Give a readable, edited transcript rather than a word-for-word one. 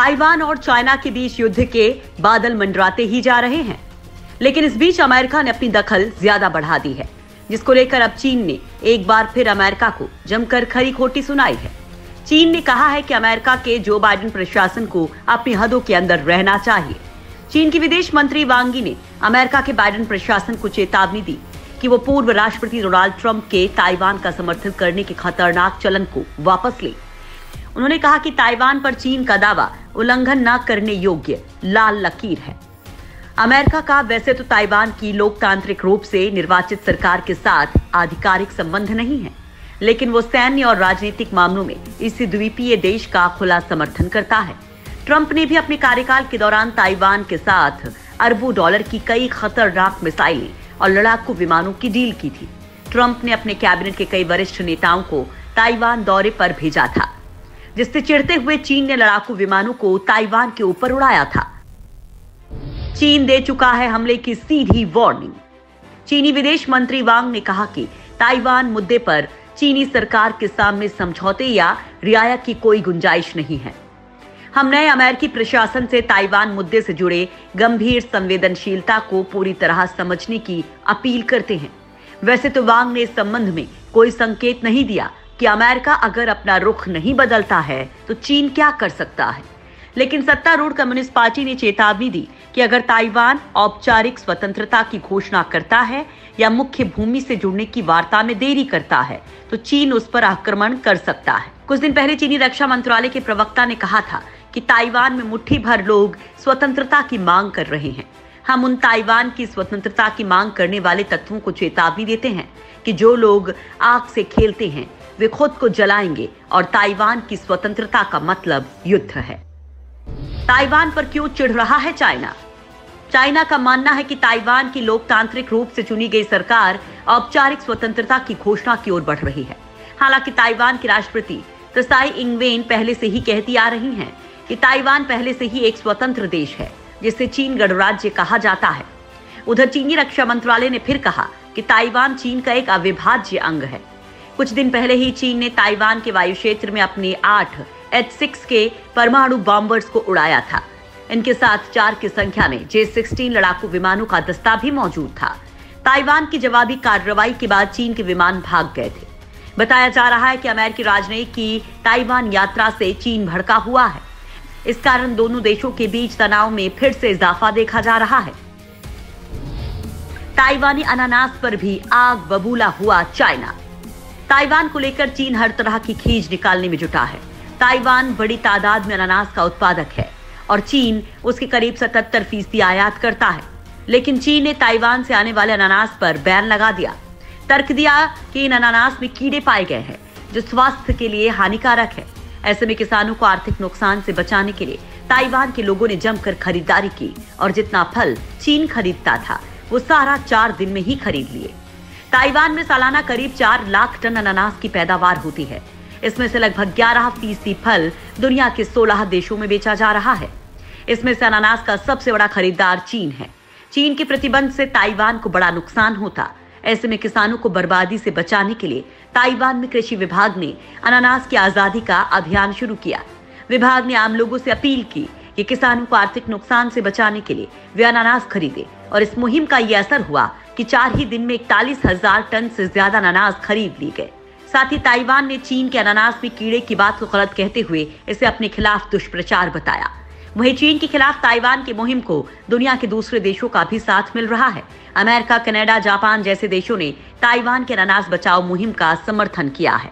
Taiwan और China के बीच युद्ध के बादल मंडराते ही जा रहे हैं, लेकिन इस बीच अमेरिका ने अपनी दखल ज्यादा बढ़ा दी है, जिसको लेकर अब चीन ने एक बार फिर अमेरिका को जमकर खरी खोटी सुनाई है। चीन ने कहा है कि अमेरिका के जो बाइडेन प्रशासन को अपनी हदों के अंदर रहना चाहिए। चीन की विदेश मंत्री वांग यी ने अमेरिका के बाइडेन प्रशासन को चेतावनी दी कि वो पूर्व राष्ट्रपति डोनाल्ड ट्रंप के ताइवान का समर्थन करने के खतरनाक चलन को वापस ले। उन्होंने कहा कि ताइवान पर चीन का दावा उल्लंघन न करने योग्य लाल लकीर है। अमेरिका का वैसे तो ताइवान की लोकतांत्रिक रूप से निर्वाचित सरकार के साथ आधिकारिक संबंध नहीं है, लेकिन वो सैन्य और राजनीतिक मामलों में इस द्वीपीय देश का खुला समर्थन करता है। ट्रंप ने भी अपने कार्यकाल के दौरान ताइवान के साथ अरबों डॉलर की कई खतरनाक मिसाइलें और लड़ाकू विमानों की डील की थी। ट्रंप ने अपने कैबिनेट के कई वरिष्ठ नेताओं को ताइवान दौरे पर भेजा था, जिससे चिढ़ते हुए चीन ने लड़ाकू विमानों को ताइवान के ऊपर उड़ाया था। चीन दे चुका है हमले की सीधी वार्निंग। चीनी विदेश मंत्री वांग ने कहा कि ताइवान मुद्दे पर चीनी सरकार के सामने समझौते या रियायत की कोई गुंजाइश नहीं है। हम नए अमेरिकी प्रशासन से ताइवान मुद्दे से जुड़े गंभीर संवेदनशीलता को पूरी तरह समझने की अपील करते हैं। वैसे तो वांग ने इस संबंध में कोई संकेत नहीं दिया कि अमेरिका अगर अपना रुख नहीं बदलता है तो चीन क्या कर सकता है, लेकिन सत्तारूढ़ कम्युनिस्ट पार्टी ने चेतावनी दी कि अगर ताइवान औपचारिक स्वतंत्रता की घोषणा करता है या मुख्य भूमि से जुड़ने की वार्ता में देरी करता है तो चीन उस पर आक्रमण कर सकता है। कुछ दिन पहले चीनी रक्षा मंत्रालय के प्रवक्ता ने कहा था कि ताइवान में मुट्ठी भर लोग स्वतंत्रता की मांग कर रहे हैं। हम उन ताइवान की स्वतंत्रता की मांग करने वाले तत्वों को चेतावनी देते हैं कि जो लोग आग से खेलते हैं वे खुद को जलाएंगे और ताइवान की स्वतंत्रता का मतलब युद्ध है। ताइवान पर क्यों चिढ़ रहा है चाइना? चाइना का मानना है कि ताइवान की लोकतांत्रिक रूप से चुनी गई सरकार औपचारिक स्वतंत्रता की घोषणा की ओर बढ़ रही है। हालांकि ताइवान के राष्ट्रपति त्साई इंग-वेन पहले से ही कहती आ रही हैं कि ताइवान पहले से ही एक स्वतंत्र देश है, जिसे चीन गणराज्य कहा जाता है। उधर चीनी रक्षा मंत्रालय ने फिर कहा कि ताइवान चीन का एक अविभाज्य अंग है। कुछ दिन पहले ही चीन ने ताइवान के वायु क्षेत्र में अपने 8 H-6 के परमाणु बॉम्बर्स को उड़ाया था। इनके साथ 4 की संख्या में J-16 लड़ाकू विमानों का दस्ता भी मौजूद था। ताइवान की जवाबी कार्रवाई के बाद चीन के विमान भाग गए थे। बताया जा रहा है कि अमेरिकी राजनयिक की ताइवान यात्रा से चीन भड़का हुआ है। इस कारण दोनों देशों के बीच तनाव में फिर से इजाफा देखा जा रहा है। ताइवानी अनानास पर भी आग बबूला हुआ चाइना। ताइवान को लेकर चीन हर तरह की खींच निकालने में जुटा है। ताइवान बड़ी तादाद में अनानास का उत्पादक है और चीन उसके करीब 77% आयात करता है, लेकिन चीन ने ताइवान से आने वाले अनानास पर बैन लगा दिया। तर्क दिया कि इन अनानास में कीड़े पाए गए हैं जो स्वास्थ्य के लिए हानिकारक है। ऐसे में किसानों को आर्थिक नुकसान से बचाने के लिए ताइवान के लोगों ने जमकर खरीदारी की और जितना फल चीन खरीदता था वो सारा 4 दिन में ही खरीद लिए। ताइवान में सालाना करीब 4 लाख टन अनानास की पैदावार होती है। इसमें से लगभग 11% फल दुनिया के 16 देशों में बेचा जा रहा है। इसमें से अनानास का सबसे बड़ा खरीदार चीन है। चीन के प्रतिबंध से ताइवान को बड़ा नुकसान होता। ऐसे में किसानों को बर्बादी से बचाने के लिए ताइवान में कृषि विभाग ने अनानास की आजादी का अभियान शुरू किया। विभाग ने आम लोगों से अपील की कि किसानों को आर्थिक नुकसान से बचाने के लिए वे अनानास खरीदें, और इस मुहिम का ये असर हुआ कि 4 ही दिन में 41,000 टन से ज्यादा अनानास खरीद लिए गए। साथ ही ताइवान ने चीन के अनानास में कीड़े की बात को गलत कहते हुए इसे अपने खिलाफ दुष्प्रचार बताया। वहीं चीन के खिलाफ ताइवान की मुहिम को दुनिया के दूसरे देशों का भी साथ मिल रहा है। अमेरिका, कनाडा, जापान जैसे देशों ने ताइवान के अनानास बचाओ मुहिम का समर्थन किया है।